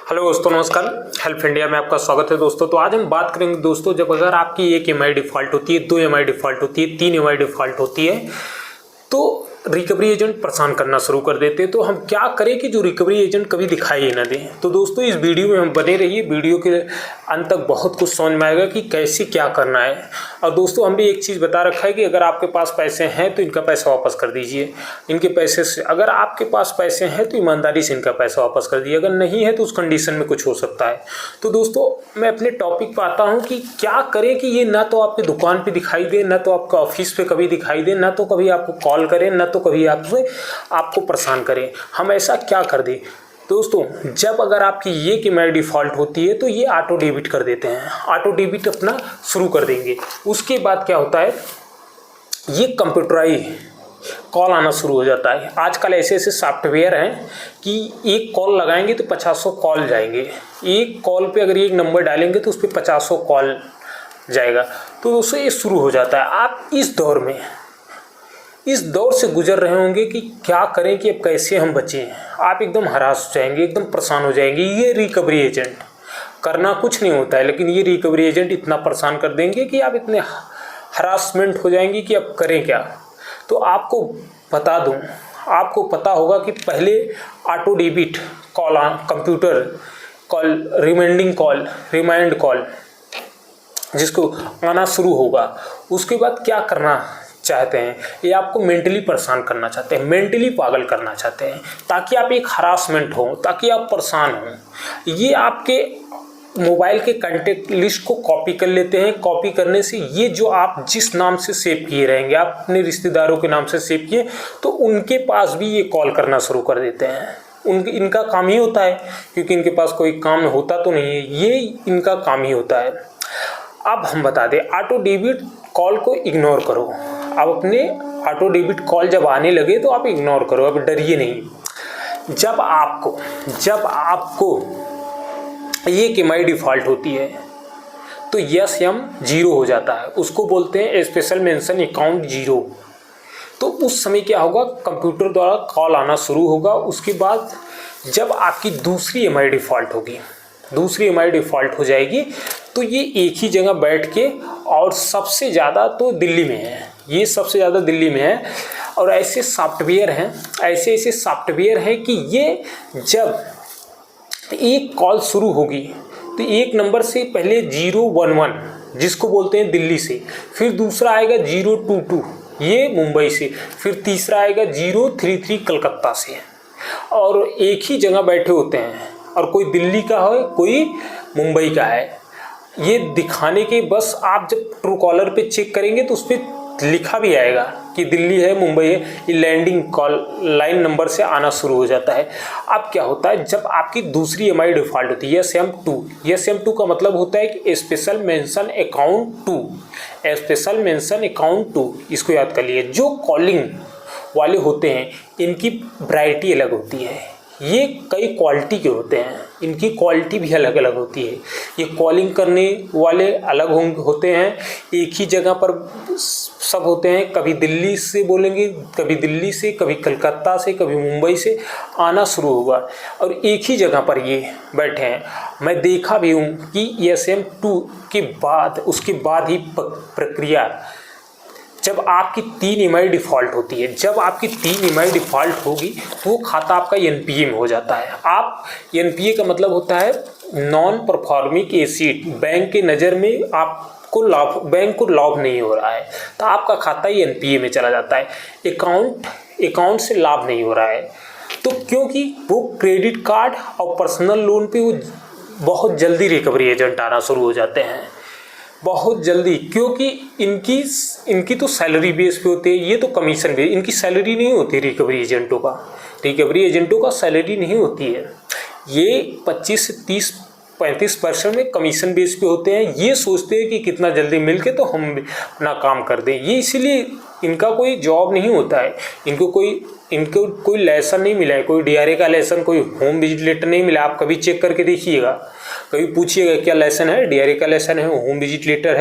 Hello दोस्तों, नमस्कार। Help India में आपका स्वागत है दोस्तों। तो आज हम बात करेंगे दोस्तों, जब अगर आपकी एक EMI डिफ़ॉल्ट होती है, 2 EMI डिफ़ॉल्ट होती है, 3 EMI डिफ़ॉल्ट होती है तो रिकवरी एजेंट परेशान करना शुरू कर देते हैं। तो हम क्या करें कि जो रिकवरी एजेंट कभी दिखाई ही ना दें। तो दोस्तों इस वीडियो में हम बने रहिए, वीडियो के अंत तक बहुत कुछ समझ में आएगा कि कैसे क्या करना है। और दोस्तों हम भी एक चीज़ बता रखा है कि अगर आपके पास पैसे हैं तो इनका पैसा वापस कर दीजिए। इनके पैसे से अगर आपके पास पैसे हैं तो ईमानदारी से इनका पैसा वापस कर दीजिए। अगर नहीं है तो उस कंडीशन में कुछ हो सकता है। तो दोस्तों मैं अपने टॉपिक पर आता हूँ कि क्या करें कि ये ना तो आपकी दुकान पर दिखाई दे, ना तो आपका ऑफिस पे कभी दिखाई दे, ना तो कभी आपको कॉल करें, ना तो कभी आपको परेशान करें। हम ऐसा क्या कर दें दोस्तों, जब अगर आपकी ये EMI डिफ़ॉल्ट होती है तो ये ऑटो डेबिट कर देते हैं, ऑटो डेबिट अपना शुरू कर देंगे। उसके बाद क्या होता है, ये कंप्यूटराइज कॉल आना शुरू हो जाता है। आजकल ऐसे ऐसे सॉफ्टवेयर हैं कि एक कॉल लगाएंगे तो 50 कॉल जाएंगे। एक कॉल पे अगर एक नंबर डालेंगे तो उस पर 50 कॉल जाएगा। तो दोस्तों ये शुरू हो जाता है। आप इस दौर से गुजर रहे होंगे कि क्या करें कि अब कैसे हम बचें। आप एकदम हरास हो जाएंगे, एकदम परेशान हो जाएंगे। ये रिकवरी एजेंट करना कुछ नहीं होता है, लेकिन ये रिकवरी एजेंट इतना परेशान कर देंगे कि आप इतने हरासमेंट हो जाएंगे कि अब करें क्या। तो आपको बता दूं, आपको पता होगा कि पहले auto debit call, computer call, remind call जिसको आना शुरू होगा, उसके बाद क्या करना चाहते हैं, ये आपको मेंटली परेशान करना चाहते हैं, मेंटली पागल करना चाहते हैं, ताकि आप एक हरासमेंट हो, ताकि आप परेशान हो। ये आपके मोबाइल के कॉन्टेक्ट लिस्ट को कॉपी कर लेते हैं। कॉपी करने से ये जो आप जिस नाम से सेव किए रहेंगे, आप अपने रिश्तेदारों के नाम से सेव किए, तो उनके पास भी ये कॉल करना शुरू कर देते हैं। इनका काम ही होता है, क्योंकि इनके पास कोई काम होता तो नहीं है, ये इनका काम ही होता है। अब हम बता दें, ऑटो डेबिट कॉल को इग्नोर करो। अब अपने ऑटो डेबिट कॉल जब आने लगे तो आप इग्नोर करो, अब डरिए नहीं। जब आपको ये EMI डिफ़ॉल्ट होती है तो SM 0 हो जाता है, उसको बोलते हैं स्पेशल मेंशन अकाउंट 0। तो उस समय क्या होगा, कंप्यूटर द्वारा कॉल आना शुरू होगा। उसके बाद जब आपकी दूसरी EMI डिफ़ॉल्ट होगी, दूसरी EMI डिफ़ॉल्ट हो जाएगी, तो ये एक ही जगह बैठ के, और सबसे ज़्यादा तो दिल्ली में है, ये सबसे ज़्यादा दिल्ली में है। और ऐसे सॉफ्टवेयर हैं कि ये जब एक कॉल शुरू होगी तो एक नंबर से पहले 011 जिसको बोलते हैं दिल्ली से, फिर दूसरा आएगा 022 ये मुंबई से, फिर तीसरा आएगा 033 कलकत्ता से, और एक ही जगह बैठे होते हैं। और कोई दिल्ली का है, कोई मुंबई का है। ये दिखाने के बस आप जब ट्रू कॉलर पे चेक करेंगे तो उस पर लिखा भी आएगा कि दिल्ली है, मुंबई है। ये लैंडिंग कॉल लाइन नंबर से आना शुरू हो जाता है। अब क्या होता है, जब आपकी दूसरी EMI डिफ़ॉल्ट होती है SM2 का मतलब होता है कि special mention account 2, special mention account 2, इसको याद कर लिए। जो कॉलिंग वाले होते हैं इनकी वैरायटी अलग होती है, ये कई क्वालिटी के होते हैं, इनकी क्वालिटी भी अलग अलग होती है। ये कॉलिंग करने वाले अलग होते हैं, एक ही जगह पर सब होते हैं। कभी दिल्ली से बोलेंगे, कभी दिल्ली से, कभी कलकत्ता से, कभी मुंबई से आना शुरू होगा, और एक ही जगह पर ये बैठे हैं। मैं देखा भी हूँ कि SM2 के बाद, उसके बाद ही प्रक्रिया, जब आपकी 3 EMI डिफ़ॉल्ट होती है, जब आपकी 3 EMI डिफ़ॉल्ट होगी वो खाता आपका NPA में हो जाता है। आप NPA का मतलब होता है नॉन परफॉर्मिंग एसेट। बैंक के नज़र में आपको बैंक को लाभ नहीं हो रहा है, तो आपका खाता ही NPA में चला जाता है। अकाउंट से लाभ नहीं हो रहा है, तो क्योंकि वो क्रेडिट कार्ड और पर्सनल लोन पे वो बहुत जल्दी रिकवरी एजेंट आना शुरू हो जाते हैं, बहुत जल्दी। क्योंकि इनकी तो सैलरी बेस पे होती है, ये तो कमीशन बेस, इनकी सैलरी नहीं होती। रिकवरी एजेंटों का सैलरी नहीं होती है। ये 25 से 30-35% में कमीशन बेस पे होते हैं। ये सोचते हैं कि कितना जल्दी मिल के तो हम अपना काम कर दें। ये इसीलिए इनका कोई जॉब नहीं होता है, इनको कोई लेसन नहीं मिला है, कोई DRA का लेसन, कोई होम विजिट लेटर नहीं मिला। आप कभी चेक करके देखिएगा, कभी पूछिएगा क्या लेसन है, DRA का लेसन है, होम विजिट लेटर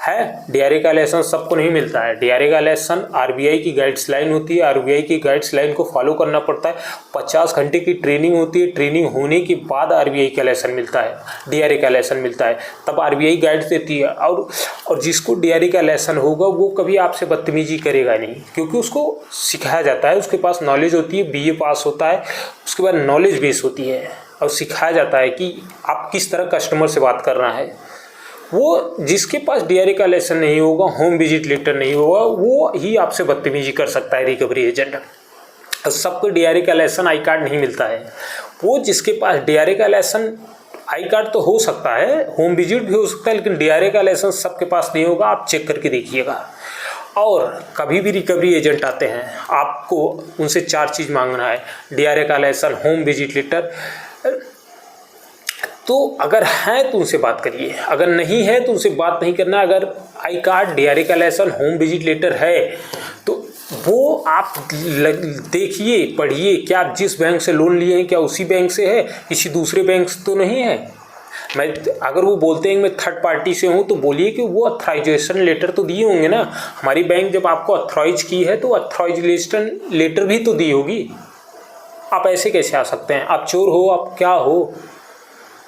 है। डीआरए का लाइसेंस सबको नहीं मिलता है। डीआरए का लाइसेंस आरबीआई की गाइड्सलाइन होती है, आरबीआई की गाइड्सलाइन को फॉलो करना पड़ता है। 50 घंटे की ट्रेनिंग होती है, ट्रेनिंग होने के बाद आरबीआई का लाइसेंस मिलता है, डीआरए का लाइसेंस मिलता है, तब आरबीआई गाइड्स देती है। और जिसको डीआरए का लाइसेंस होगा वो कभी आपसे बदतमीजी करेगा नहीं, क्योंकि उसको सिखाया जाता है, उसके पास नॉलेज होती है, बीए पास होता है, उसके बाद नॉलेज बेस होती है और सिखाया जाता है कि आप किस तरह कस्टमर से बात करना है। वो जिसके पास डीआरए का लाइसेंस नहीं होगा, होम विजिट लेटर नहीं होगा, वो ही आपसे बदतमीजी कर सकता है रिकवरी एजेंट। सबको डीआरए का लाइसेंस आई कार्ड नहीं मिलता है। वो जिसके पास डीआरए का लाइसेंस आई कार्ड तो हो सकता है, होम विजिट भी हो सकता है, लेकिन डीआरए का लाइसेंस सबके पास नहीं होगा। आप चेक करके देखिएगा। और कभी भी रिकवरी एजेंट आते हैं, आपको उनसे 4 चीज़ मांगना है: डीआरए का लाइसेंस, होम विजिट लेटर। तो अगर है तो उनसे बात करिए, अगर नहीं है तो उनसे बात नहीं करना। अगर आई कार्ड, डीआरए का लाइसेंस, होम विजिट लेटर है तो वो आप देखिए, पढ़िए, क्या आप जिस बैंक से लोन लिए हैं क्या उसी बैंक से है, किसी दूसरे बैंक से तो नहीं है। अगर वो बोलते हैं मैं थर्ड पार्टी से हूँ तो बोलिए कि वो अथराइजेशन लेटर तो दिए होंगे ना। हमारी बैंक जब आपको अथराइज की है तो अथराइजेशन लेटर भी तो दी होगी। आप ऐसे कैसे आ सकते हैं? आप चोर हो, आप क्या हो,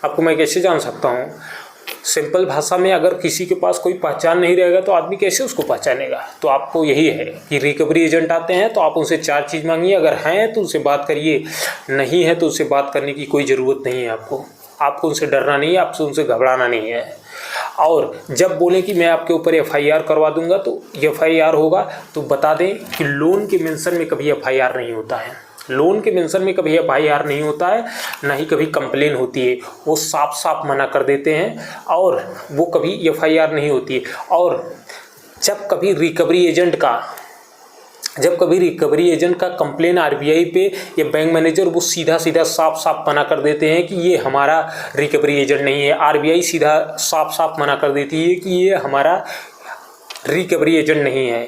आपको मैं कैसे जान सकता हूँ? सिंपल भाषा में, अगर किसी के पास कोई पहचान नहीं रहेगा तो आदमी कैसे उसको पहचानेगा? तो आपको यही है कि रिकवरी एजेंट आते हैं तो आप उनसे 4 चीज़ मांगिए। अगर हैं तो उनसे बात करिए, नहीं है तो उससे बात करने की कोई ज़रूरत नहीं है। आपको उनसे डरना नहीं है, आपसे उनसे घबराना नहीं है। और जब बोले कि मैं आपके ऊपर एफआईआर करवा दूंगा तो एफआईआर होगा, तो बता दें कि लोन के मेंशन में कभी एफआईआर नहीं होता है। लोन के मेंशन में कभी एफआईआर नहीं होता है, ना ही कभी कंप्लेन होती है। वो साफ साफ मना कर देते हैं और वो कभी एफआईआर नहीं होती है। और जब कभी रिकवरी एजेंट का कंप्लेन आरबीआई पे या बैंक मैनेजर, वो सीधा सीधा साफ साफ मना कर देते हैं कि ये हमारा रिकवरी एजेंट नहीं है। आरबीआई सीधा साफ साफ मना कर देती है कि ये हमारा रिकवरी एजेंट नहीं है,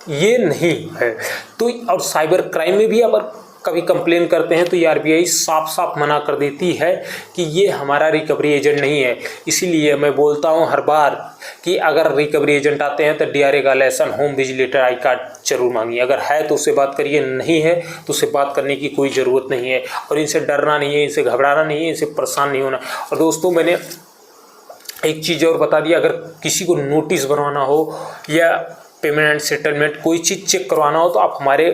ये नहीं है। तो और साइबर क्राइम में भी अगर कभी कंप्लेन करते हैं तो ये आरबीआई साफ साफ मना कर देती है कि ये हमारा रिकवरी एजेंट नहीं है। इसीलिए मैं बोलता हूँ हर बार कि अगर रिकवरी एजेंट आते हैं तो डीआरए का लाइसेंस, होम विजिलेटर, आई कार्ड जरूर मांगिए। अगर है तो उससे बात करिए, नहीं है तो उससे बात करने की कोई ज़रूरत नहीं है। और इनसे डरना नहीं है, इनसे घबराना नहीं है, इनसे परेशान नहीं होना। और दोस्तों, मैंने एक चीज़ और बता दी, अगर किसी को नोटिस बनवाना हो या पेमेंट एंड सेटलमेंट कोई चीज़ चेक करवाना हो तो आप हमारे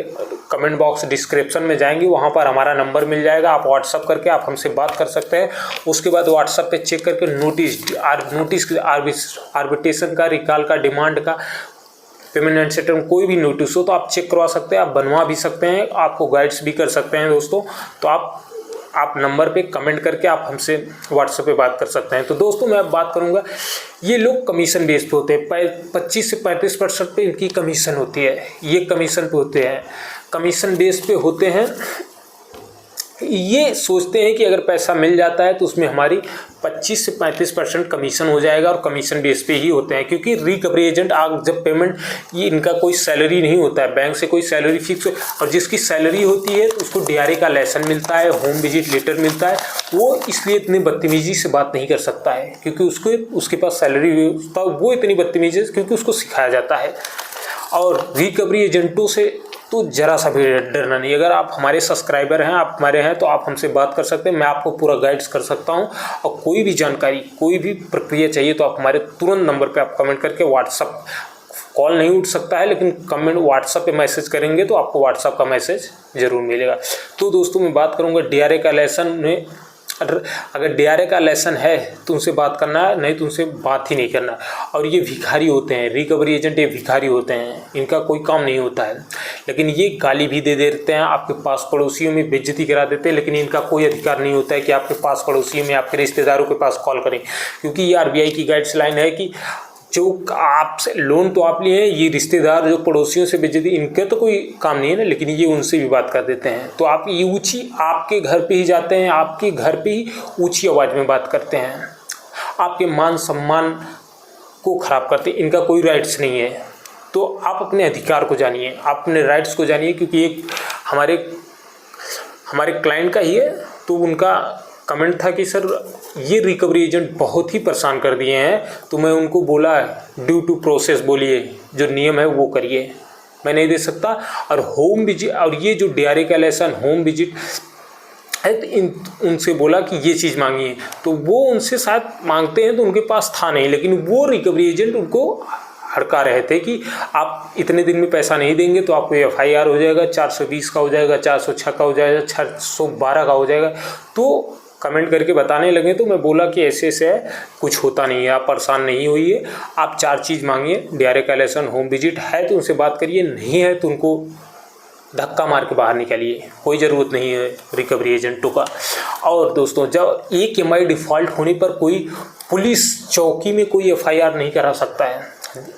कमेंट बॉक्स डिस्क्रिप्शन में जाएंगे, वहाँ पर हमारा नंबर मिल जाएगा। आप व्हाट्सअप करके आप हमसे बात कर सकते हैं। उसके बाद व्हाट्सअप पे चेक करके नोटिस आर्बिट्रेशन का, रिकॉल का, डिमांड का, पेमेंट एंड सेटलमेंट कोई भी नोटिस हो तो आप चेक करवा सकते हैं, आप बनवा भी सकते हैं, आपको गाइड्स भी कर सकते हैं दोस्तों। तो आप नंबर पे कमेंट करके आप हमसे व्हाट्सएप पे बात कर सकते हैं। तो दोस्तों, मैं अब बात करूंगा, ये लोग कमीशन बेस पे होते हैं, 25 से 35% पे इनकी कमीशन होती है। ये कमीशन पे होते हैं, कमीशन बेस पे होते हैं। ये सोचते हैं कि अगर पैसा मिल जाता है तो उसमें हमारी 25 से 35% कमीशन हो जाएगा, और कमीशन बेस पे ही होते हैं। क्योंकि रिकवरी एजेंट जब पेमेंट, ये इनका कोई सैलरी नहीं होता है, बैंक से कोई सैलरी फिक्स हो, और जिसकी सैलरी होती है तो उसको डीआरए का लाइसेंस मिलता है, होम विजिट लेटर मिलता है। वो इसलिए इतनी बदतमीजी से बात नहीं कर सकता है क्योंकि उसके पास सैलरी होता है। वो इतनी बदतमीजी क्योंकि उसको सिखाया जाता है। और रिकवरी एजेंटों से तो ज़रा सा भी डरना नहीं। अगर आप हमारे सब्सक्राइबर हैं, आप हमारे हैं, तो आप हमसे बात कर सकते हैं, मैं आपको पूरा गाइड्स कर सकता हूं। और कोई भी जानकारी, कोई भी प्रक्रिया चाहिए तो आप हमारे तुरंत नंबर पे आप कमेंट करके, व्हाट्सअप कॉल नहीं उठ सकता है लेकिन कमेंट व्हाट्सअप पे मैसेज करेंगे तो आपको व्हाट्सअप का मैसेज ज़रूर मिलेगा। तो दोस्तों, मैं बात करूँगा डीआरए का लाइसेंस में। अगर डीआरए का लाइसेंस है तो उनसे बात करना है, नहीं तो उनसे बात ही नहीं करना। और ये भिखारी होते हैं, रिकवरी एजेंट ये भिखारी होते हैं, इनका कोई काम नहीं होता है। लेकिन ये गाली भी दे देते हैं, आपके पास पड़ोसियों में बेइज्जती करा देते हैं, लेकिन इनका कोई अधिकार नहीं होता है कि आपके पास पड़ोसियों में, आपके रिश्तेदारों के पास कॉल करें। क्योंकि ये आरबीआई की गाइडलाइन है कि जो आपसे लोन तो आप लिए हैं, ये रिश्तेदार जो पड़ोसियों से बेइज्जती, इनके तो कोई काम नहीं है ना, लेकिन ये उनसे भी बात कर देते हैं। तो आप ये ऊंची, आपके घर पे ही जाते हैं, आपके घर पे ही ऊंची आवाज़ में बात करते हैं, आपके मान सम्मान को ख़राब करते हैं। इनका कोई राइट्स नहीं है। तो आप अपने अधिकार को जानिए, आप अपने राइट्स को जानिए, क्योंकि एक हमारे क्लाइंट का ही है तो उनका कमेंट था कि सर ये रिकवरी एजेंट बहुत ही परेशान कर दिए हैं, तो मैं उनको बोला ड्यू टू प्रोसेस बोलिए, जो नियम है वो करिए, मैं नहीं दे सकता। और होम विजिट, और ये जो DRA का लाइसेंस होम विजिट है, तो उनसे बोला कि ये चीज़ मांगिए, तो वो उनसे शायद मांगते हैं तो उनके पास था नहीं, लेकिन वो रिकवरी एजेंट उनको हड़का रहे थे कि आप इतने दिन में पैसा नहीं देंगे तो आपको FIR हो जाएगा, 420 का हो जाएगा, 406 का हो जाएगा, 612 का हो जाएगा। तो कमेंट करके बताने लगे, तो मैं बोला कि ऐसे ऐसे है, कुछ होता नहीं है, आप परेशान नहीं होइए, आप 4 चीज़ मांगिए, DRA का लाइसेंस, होम विजिट है तो उनसे बात करिए, नहीं है तो उनको धक्का मार के बाहर निकालिए, कोई ज़रूरत नहीं है रिकवरी एजेंटों का। और दोस्तों, जब एक EMI डिफ़ॉल्ट होने पर कोई पुलिस चौकी में कोई FIR नहीं करा सकता है,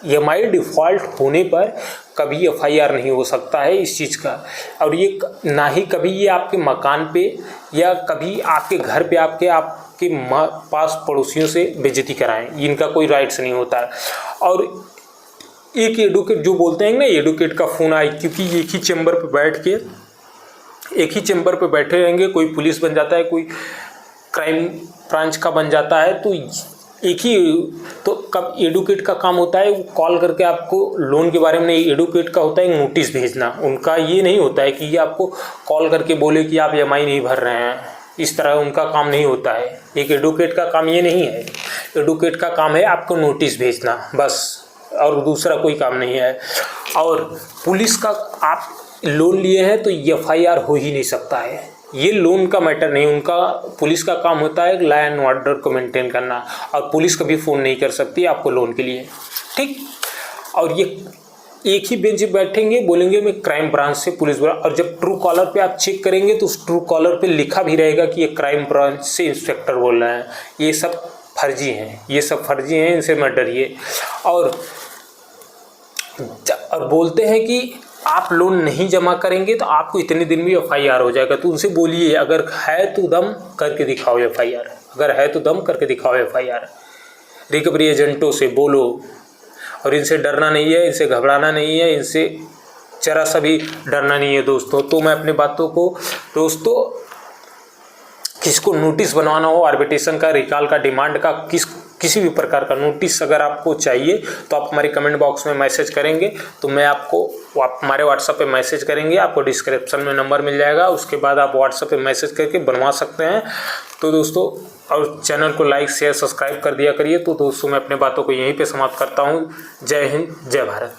EMI डिफ़ॉल्ट होने पर कभी FIR नहीं हो सकता है इस चीज़ का। और ये ना ही कभी ये आपके मकान पे या कभी आपके घर पे आपके पास पड़ोसियों से बेइज्जती कराएं, इनका कोई राइट्स नहीं होता है। और एक एडवोकेट जो बोलते हैं ना, एडवोकेट का फ़ोन आए, क्योंकि एक ही चैम्बर पे बैठे रहेंगे, कोई पुलिस बन जाता है, कोई क्राइम ब्रांच का बन जाता है, तो एक ही, तो कब एडवोकेट का काम होता है वो कॉल करके आपको लोन के बारे में, नहीं, एडवोकेट का होता है नोटिस भेजना, उनका ये नहीं होता है कि ये आपको कॉल करके बोले कि आप EMI नहीं भर रहे हैं, इस तरह उनका काम नहीं होता है। एक एडवोकेट का काम ये नहीं है, एडवोकेट का काम है आपको नोटिस भेजना बस, और दूसरा कोई काम नहीं है। और पुलिस का, आप लोन लिए हैं तो FIR हो ही नहीं सकता है, ये लोन का मैटर नहीं, उनका पुलिस का काम होता है लॉ एंड ऑर्डर को मेंटेन करना, और पुलिस कभी फ़ोन नहीं कर सकती आपको लोन के लिए, ठीक। और ये एक ही बेंच पे बैठेंगे, बोलेंगे मैं क्राइम ब्रांच से पुलिस ब्रांच, और जब ट्रू कॉलर पे आप चेक करेंगे तो उस ट्रू कॉलर पे लिखा भी रहेगा कि ये क्राइम ब्रांच से इंस्पेक्टर बोल रहे हैं। ये सब फर्जी हैं, इनसे मत डरिए। और बोलते हैं कि आप लोन नहीं जमा करेंगे तो आपको इतने दिन में FIR हो जाएगा, तो उनसे बोलिए अगर है तो दम करके दिखाओ FIR, अगर है तो दम करके दिखाओ FIR। रिकवरी एजेंटों से बोलो, और इनसे डरना नहीं है, इनसे घबराना नहीं है, इनसे जरा सा भी डरना नहीं है दोस्तों। तो मैं अपनी बातों को दोस्तों, किसको नोटिस बनवाना हो आर्बिट्रेशन का, रिकॉल का, डिमांड का, किसी भी प्रकार का नोटिस अगर आपको चाहिए तो आप हमारे कमेंट बॉक्स में मैसेज करेंगे, तो मैं आपको, आप हमारे WhatsApp पे मैसेज करेंगे, आपको डिस्क्रिप्शन में नंबर मिल जाएगा, उसके बाद आप WhatsApp पे मैसेज करके बनवा सकते हैं। तो दोस्तों, और चैनल को लाइक शेयर सब्सक्राइब कर दिया करिए। तो दोस्तों, मैं अपने बातों को यहीं पे समाप्त करता हूँ। जय हिंद, जय भारत।